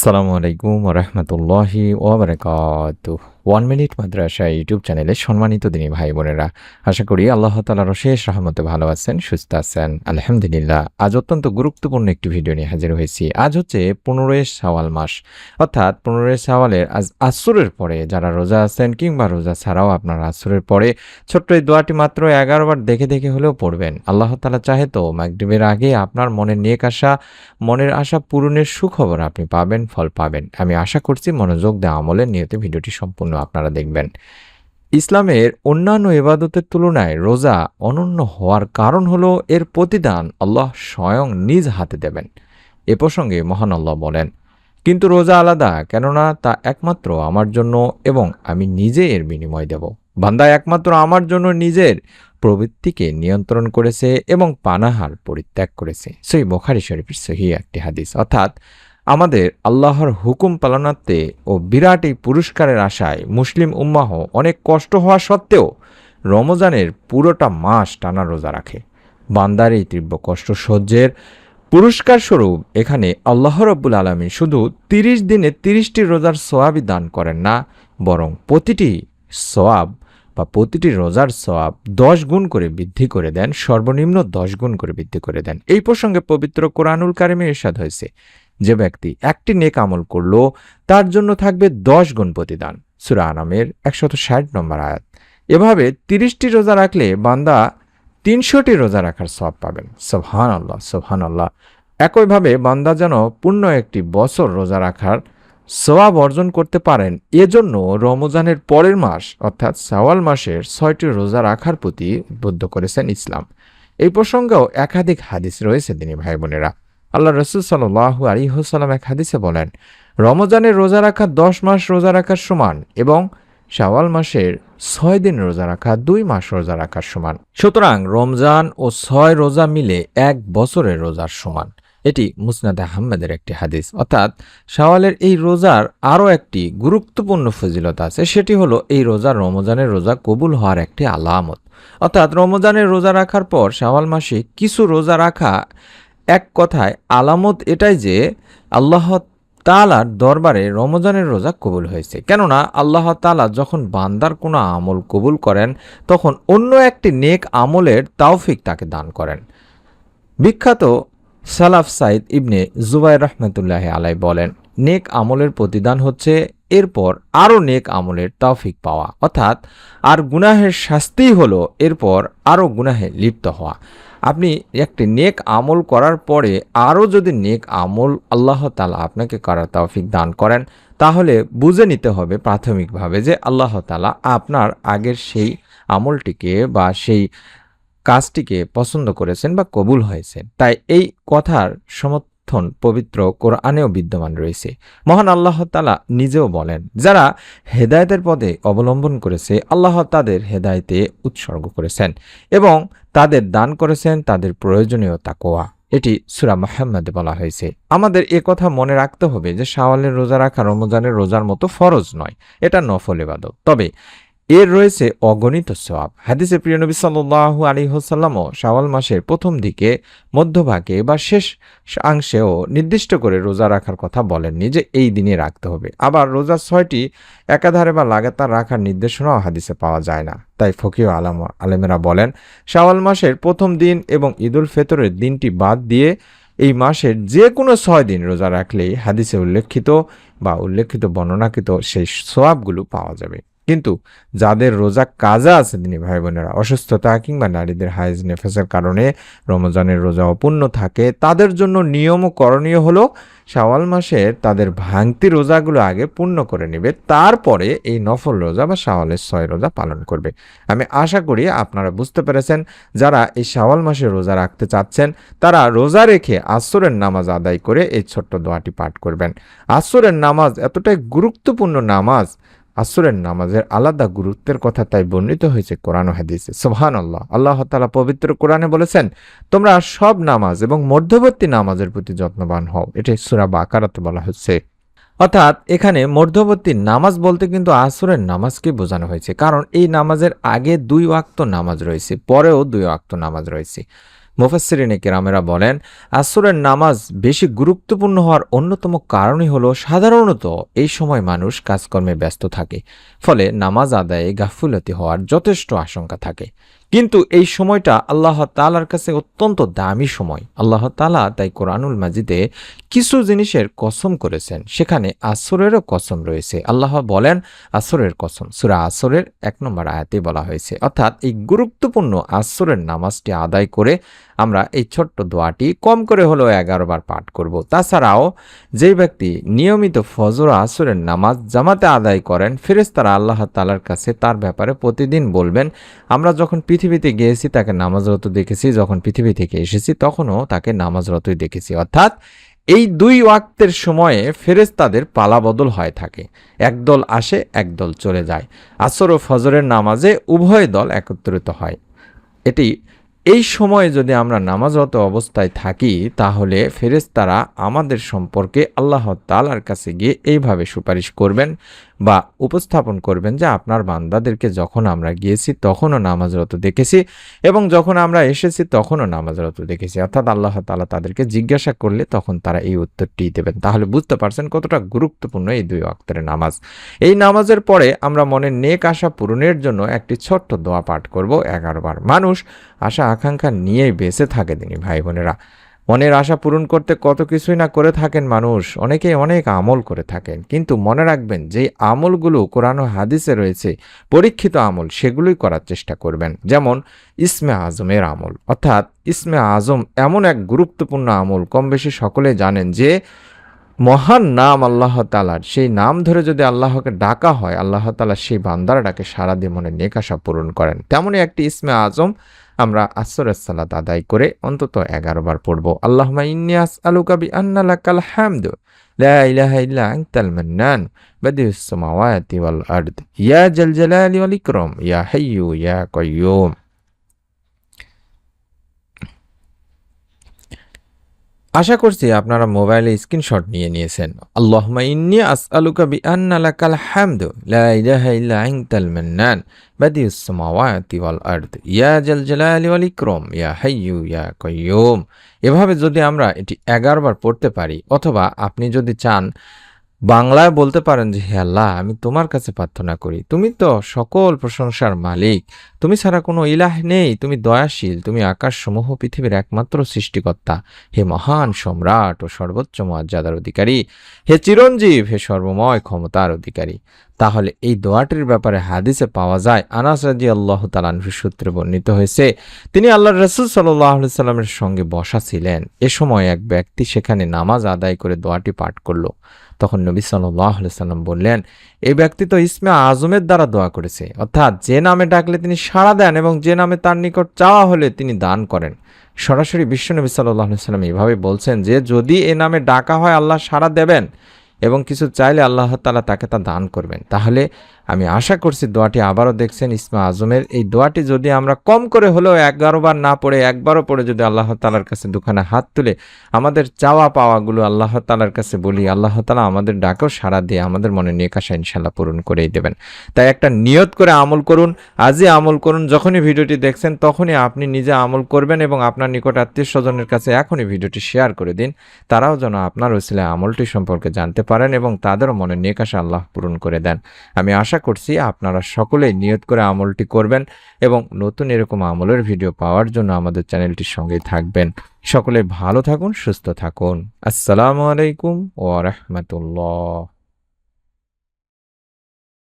আসসালামু আলাইকুম ওরহমতুল্লাহি ওবরাকাতুহ। 1 মিনিট মাদ্রাসা ইউটিউব চ্যানেলে সম্মানিত দিনী ভাই বোনেরা, আশা করি আল্লাহ তাআলার অশেষ রহমতে ভালো আছেন, সুস্থ আছেন। আলহামদুলিল্লাহ। আজ অত্যন্ত গুরুত্বপূর্ণ একটি ভিডিও নিয়ে হাজির হয়েছি। আজ হচ্ছে 15 শাওয়াল মাস, অর্থাৎ 15 শাওয়ালের আজ আসরের পরে যারা রোজা আছেন কিংবা রোজা ছাড়াও আপনারা আসরের পরে ছোট্ট এই দোয়াটি মাত্র 11 বার দেখে দেখে হলেও পড়বেন। আল্লাহ তাআলা চাহে তো মাগরিবের আগে আপনার মনের আশা পূরণের সুখবর আপনি পাবেন, ফল পাবেন। আমি আশা করছি মনোযোগ দেওয়া আমলের নিয়তে ভিডিওটি সম্পূর্ণ আপনারা দেখবেন। ইসলামের অন্যান্য ইবাদতের তুলনায় রোজা অনন্য হওয়ার কারণ হলো এর প্রতিদান আল্লাহ স্বয়ং নিজ হাতে দেবেন। এ প্রসঙ্গে মহান আল্লাহ বলেন, কিন্তু রোজা আলাদা, কেননা তা একমাত্র আমার জন্য এবং আমি নিজে এর বিনিময় দেব। বান্দা একমাত্র আমার জন্য নিজের প্রবৃত্তিকে নিয়ন্ত্রণ করেছে এবং পানাহার পরিত্যাগ করেছে। সহিহ বুখারী শরীফের সহিহ একটি হাদিস। অর্থাৎ আমাদের আল্লাহর হুকুম পালনার্থে ও বিরাট এই পুরস্কারের আশায় মুসলিম উম্মাহ অনেক কষ্ট হওয়া সত্ত্বেও রমজানের পুরোটা মাস টানা রোজা রাখে। বান্দার এই তীব্র কষ্ট সহ্যের পুরস্কার স্বরূপ এখানে আল্লাহ রাব্বুল আলামিন শুধু 30 দিনে 30টি রোজার সওয়াবই দান করেন না, বরং প্রতিটি রোজার সওয়াব 10 গুণ করে বৃদ্ধি করে দেন, সর্বনিম্ন 10 গুণ করে বৃদ্ধি করে দেন। এই প্রসঙ্গে পবিত্র কোরআনুল কারিমে ইরশাদ হয়েছে, যে ব্যক্তি একটি নেক আমল করল তার জন্য থাকবে 10 গুণ প্রতিদান। সূরা আনামের 160 নম্বর আয়াত। এভাবে 30টি রোজা রাখলে বান্দা 300টি রোজা রাখার সওয়াব পাবেন। সুবহানাল্লাহ, সুবহানাল্লাহ। একইভাবে বান্দা যেন পূর্ণ একটি বছর রোজা রাখার সওয়াব অর্জন করতে পারেন, এজন্য রমজানের পরের মাস অর্থাৎ শাওয়াল মাসের 6টি রোজা রাখার প্রতি উদ্বুদ্ধ করেছেন ইসলাম। এই প্রসঙ্গেও একাধিক হাদিস রয়েছে দিনী ভাই বোনেরা। আল্লাহ রাসূল সাল্লাল্লাহু আলাইহি ওয়াসাল্লাম এক হাদিসে বলেন, রমজানের রোজা রাখা 10 মাস রোজা রাখার সমান এবং শাওয়াল মাসের 6 দিন রোজা রাখা 2 মাস রোজা রাখার সমান। সুতরাং রমজান ও 6 রোজা মিলে 1 বছরের রোজার সমান। এটি মুসনাদ আহমদের একটি হাদিস। অর্থাৎ শাওয়ালের এই রোজার আরও একটি গুরুত্বপূর্ণ ফজিলত আছে, সেটি হলো এই রোজা রমজানের রোজা কবুল হওয়ার একটি আলামত। অর্থাৎ রমজানের রোজা রাখার পর শাওয়াল মাসে কিছু রোজা রাখা এক কথায় আলামত এটাই যে আল্লাহ তাআলার দরবারে রমজানের রোজা কবুল হয়েছে। কেননা আল্লাহ তাআলা যখন বান্দার কোনো আমল কবুল করেন তখন অন্য একটি নেক আমলের তাওফিক তাকে দান করেন। বিখ্যাত সালাফ সাইদ ইবনে জুবাইর রহমতুল্লাহ আলাই বলেন, নেক আমলের প্রতিদান হচ্ছে এরপর আরও নেক আমলের তাওফিক পাওয়া, অর্থাৎ আর গুনাহের শাস্তিই হলো এরপর আরও গুনাহে লিপ্ত হওয়া। আপনি একটি নেক আমল করার পরে আরও যদি নেক আমল আল্লাহ তাআলা আপনাকে করার তৌফিক দান করেন, তাহলে বুঝে নিতে হবে প্রাথমিকভাবে যে আল্লাহ তাআলা আপনার আগের সেই আমলটিকে বা সেই কাজটিকে পছন্দ করেছেন বা কবুল হয়েছেন। তাই এই কথার সমর্থন পবিত্র কোরআনেও বিদ্যমান রয়েছে। মহান আল্লাহ তাআলা নিজেও বলেন, যারা হেদায়েতের পথে অবলম্বন করেছে আল্লাহ তাদের হেদায়েতে উৎসর্গ করেছেন এবং তাদের দান করেছেন তাদের প্রয়োজনীয় তাকওয়া। এটি সূরা মুহাম্মদে বলা হয়েছে। আমাদের কথা মনে রাখতে হবে যে শাওয়ালের রোজা রাখা রমজানের রোজার মতো ফরজ নয়, এটা নফল ইবাদত, তবে এর রয়েছে অগণিত সওয়াব। হাদিসে প্রিয় নবী সাল্লাল্লাহু আলাইহি ওয়াসাল্লামও শাওয়াল মাসের প্রথম দিকে, মধ্যভাগে বা শেষ অংশেও নির্দিষ্ট করে রোজা রাখার কথা বলেননি যে এই দিনে রাখতে হবে। আবার রোজা 6টি একাধারে বা লাগাতার রাখার নির্দেশনাও হাদিসে পাওয়া যায় না। তাই ফকিহ আলেমেরা বলেন, শাওয়াল মাসের প্রথম দিন এবং ঈদুল ফিতরের দিনটি বাদ দিয়ে এই মাসের যে কোনো 6 দিন রোজা রাখলেই হাদিসে উল্লেখিত বর্ণনাকৃত সেই সওয়াবগুলো পাওয়া যাবে। কিন্তু যাদের রোজা কাজা আছে দিনী ভাই বোনেরা, অসুস্থতা কিংবা নারীদের হায়েজ নেফাসের কারণে রমজানের রোজা অপূর্ণ থাকে, তাদের জন্য নিয়ম ও করণীয় হলো শাওয়াল মাসের তাদের ভাঙতি রোজাগুলো আগে পূর্ণ করে নেবে, তারপরে এই নফল রোজা বা শাওয়ালের 6 রোজা পালন করবে। আমি আশা করি আপনারা বুঝতে পেরেছেন। যারা এই শাওয়াল মাসে রোজা রাখতে চাচ্ছেন তারা রোজা রেখে আসরের নামাজ আদায় করে এই ছোট্ট দোয়াটি পাঠ করবেন। আসরের নামাজ এতটাই গুরুত্বপূর্ণ নামাজ, আসরের নামাজের আলাদা গুরুত্বের কথা তাই বর্ণিত হয়েছে কোরআন ও হাদিসে। সুবহানাল্লাহ। আল্লাহ তাআলা পবিত্র কোরআনে বলেছেন, তোমরা সব নামাজ এবং মধ্যবর্তী নামাজের প্রতি যত্নবান হও। এটি সূরা বাকারাতে বলা হচ্ছে। অর্থাৎ এখানে মধ্যবর্তী নামাজ বলতে কিন্তু আসরের নামাজকে বোঝানো হয়েছে, কারণ এই নামাজের আগে 2 ওয়াক্ত নামাজ রয়েছে, পরেও 2 ওয়াক্ত নামাজ রয়েছে। মুফাসসিরিনে কেরামেরা বলেন, আসরের নামাজ বেশি গুরুত্বপূর্ণ হওয়ার অন্যতম কারণই হলো সাধারণত এই সময় মানুষ কাজকর্মে ব্যস্ত থাকে, ফলে নামাজ আদায়ে গাফুলতি হওয়ার যথেষ্ট আশঙ্কা থাকে। কিন্তু এই সময়টা আল্লাহ তাআলার কাছে অত্যন্ত দামি সময়। আল্লাহ তাআলা তাই কোরআনুল মাজিদে কিছু জিনিসের কসম করেছেন, সেখানে আসরেরও কসম রয়েছে। আল্লাহ বলেন, আসরের কসম। সূরা আসরের ১ নম্বর আয়াতে বলা হয়েছে। অর্থাৎ এই গুরুত্বপূর্ণ আসরের নামাজটি আদায় করে আমরা এই ছোট্ট দোয়াটি কম করে হলেও ১১ বার পাঠ করব। তাছাড়াও যেই ব্যক্তি নিয়মিত ফজর ও আসরের নামাজ জামাতে আদায় করেন, ফেরেশতারা আল্লাহ তাআলার কাছে তার ব্যাপারে প্রতিদিন বলবেন, আমরা যখন পৃথিবীতে গিয়েছি তাকে নামাজরত দেখেছি, যখন পৃথিবী থেকে এসেছি তখনও তাকে নামাজরতই দেখেছি। অর্থাৎ এই ২ ওয়াক্তের সময়ে ফেরেশতাদের পালাবদল হয়ে থাকে। একদল আসে, একদল চলে যায়। আসর ও ফজরের নামাজে উভয় দল একত্রিত হয়। এটি এই সময়ে যদি আমরা নামাজরত অবস্থায় থাকি, তাহলে ফেরেশতারা আমাদের সম্পর্কে আল্লাহ তাআলার কাছে গিয়ে এইভাবে সুপারিশ করবেন বা উপস্থাপন করবেন যে, আপনার বান্দাদেরকে যখন আমরা গিয়েছি তখনও নামাজরত দেখেছি এবং যখন আমরা এসেছি তখনও নামাজরত দেখেছি। অর্থাৎ আল্লাহ তাআলা তাদেরকে জিজ্ঞাসা করলে তখন তারা এই উত্তরটি দেবেন। তাহলে বুঝতে পারছেন কতটা গুরুত্বপূর্ণ এই ২ ওয়াক্তের নামাজ। এই নামাজের পরে আমরা মনের নেক আশা পূরণের জন্য একটি ছোট্ট দোয়া পাঠ করব ১১ বার। মানুষ আশা আকাঙ্ক্ষা নিয়েই বেঁচে থাকে তিনি ভাই বোনেরা। মনের আশা পূরণ করতে কত কিছুই না করে থাকেন মানুষ, অনেকেই অনেক আমল করে থাকেন। কিন্তু মনে রাখবেন, যে আমলগুলো কোরআন ও হাদিসে রয়েছে পরীক্ষিত আমল, সেগুলোই করার চেষ্টা করবেন। যেমন ইসমে আজমের আমল। অর্থাৎ ইসমে আজম এমন এক গুরুত্বপূর্ণ আমল, কম বেশি সকলে জানেন যে মহান নাম আল্লাহ তাআলার, সেই নাম ধরে যদি আল্লাহকে ডাকা হয়, আল্লাহ তাআলা সেই বান্দার ডাকে সাড়া দিয়ে মনের নেক আশা পূরণ করেন। তেমনই একটি ইসমে আজম আমরা আসরের সালাত আদায় করে অন্তত ১১ বার পড়ব। আল্লাহুম্মা ইন্নী আসআলুকা বিআন্না লাকাল হামদু লা ইলাহা ইল্লা আনতাল মান্নান বাদিউস সামাওয়াতি ওয়াল আরদ ইয়া জাল জালালি ওয়াল ইকরাম ইয়া হাইয়্যু ইয়া কাইয়্যুম। আশা করছি আপনারা মোবাইলে স্ক্রিনশট নিয়ে নিয়েছেন। আল্লাহুম্মা ইন্নী আসআলুকা বিআন্না লাকাল হামদু লা ইলাহা ইল্লা আনতাল মান্নান বাদিউস সামাওয়াতি ওয়াল আরদ ইয়া জাল জালালি ওয়াল ইকরাম ইয়া হাইয়্যু ইয়া কাইয়্যুম। এভাবে যদি আমরা এটি ১১ বার পড়তে পারি, অথবা আপনি যদি চান বাংলায় বলতে পারেন যে, হে আল্লাহ, আমি তোমার কাছে প্রার্থনা করি, তুমি তো সকল প্রশংসার মালিক, তুমি ছাড়া কোনো ইলাহ নেই, তুমি দয়াশীল, তুমি আকাশসমূহ পৃথিবীর একমাত্র সৃষ্টিকর্তা, হে মহান সম্রাট ও সর্বোচ্চ মর্যাদার অধিকারী, হে চিরঞ্জীব, হে সর্বময় ক্ষমতার অধিকারী। তাহলে এই দোয়াটির ব্যাপারে হাদিসে পাওয়া যায়, আনাস রাদিয়াল্লাহু তাআলা আনহু সূত্রে বর্ণিত হয়েছে, তিনি আল্লাহর রাসূল সাল্লাল্লাহু আলাইহি সাল্লামের সঙ্গে বসা ছিলেন। এ সময় এক ব্যক্তি সেখানে নামাজ আদায় করে দোয়াটি পাঠ করল। তখন নবী সাল্লাল্লাহু আলাইহি সাল্লাম বললেন, এই ব্যক্তি তো ইসমে আজমের দ্বারা দোয়া করেছে, অর্থাৎ যে নামে ডাকলে তিনি সাড়া দেন এবং যে নামে তার নিকট চাওয়া হলে তিনি দান করেন। সরাসরি বিশ্বনবী সাল্লাল্লাহু আলাইহি সাল্লাম এভাবে বলছেন যে, যদি এ নামে ডাকা হয় আল্লাহ সাড়া দেবেন এবং কিছু চাইলে আল্লাহ তাআলা তাকে তা দান করবেন। তাহলে আমি আশা করছি দোয়াটি আবারও দেখছেন, ইসমে আজমের এই দোয়াটি যদি আমরা কম করে হলেও ১১ বার না পড়ে একবারও পড়ে যদি আল্লাহ তাআলার কাছে দুখানা হাত তুলে আমাদের চাওয়া পাওয়াগুলো আল্লাহ তাআলার কাছে বলি, আল্লাহ তাআলা আমাদের ডাকেও সাড়া দিয়ে আমাদের মনে নেক আশা ইনশাআল্লাহ পূরণ করেই দেবেন। তাই একটা নিয়ত করে আমল করুন, আজই আমল করুন। যখনই ভিডিওটি দেখছেন তখনই আপনি নিজে আমল করবেন এবং আপনার নিকট আত্মীয় স্বজনের কাছে এখনই ভিডিওটি শেয়ার করে দিন, তারাও যেন আপনার ওসিলায় আমলটি সম্পর্কে জানতে পারেন এবং তাদেরও মনে নেক আশা আল্লাহ পূরণ করে দেন। আমি আশা করছি আপনারা সকলেই নিয়ত করে আমলটি করবেন এবং নতুন এরকম আমলের ভিডিও পাওয়ার জন্য আমাদের চ্যানেলটির সঙ্গেই থাকবেন। সকলে ভালো থাকুন, সুস্থ থাকুন। আসসালামু আলাইকুম ওয়া রাহমাতুল্লাহ।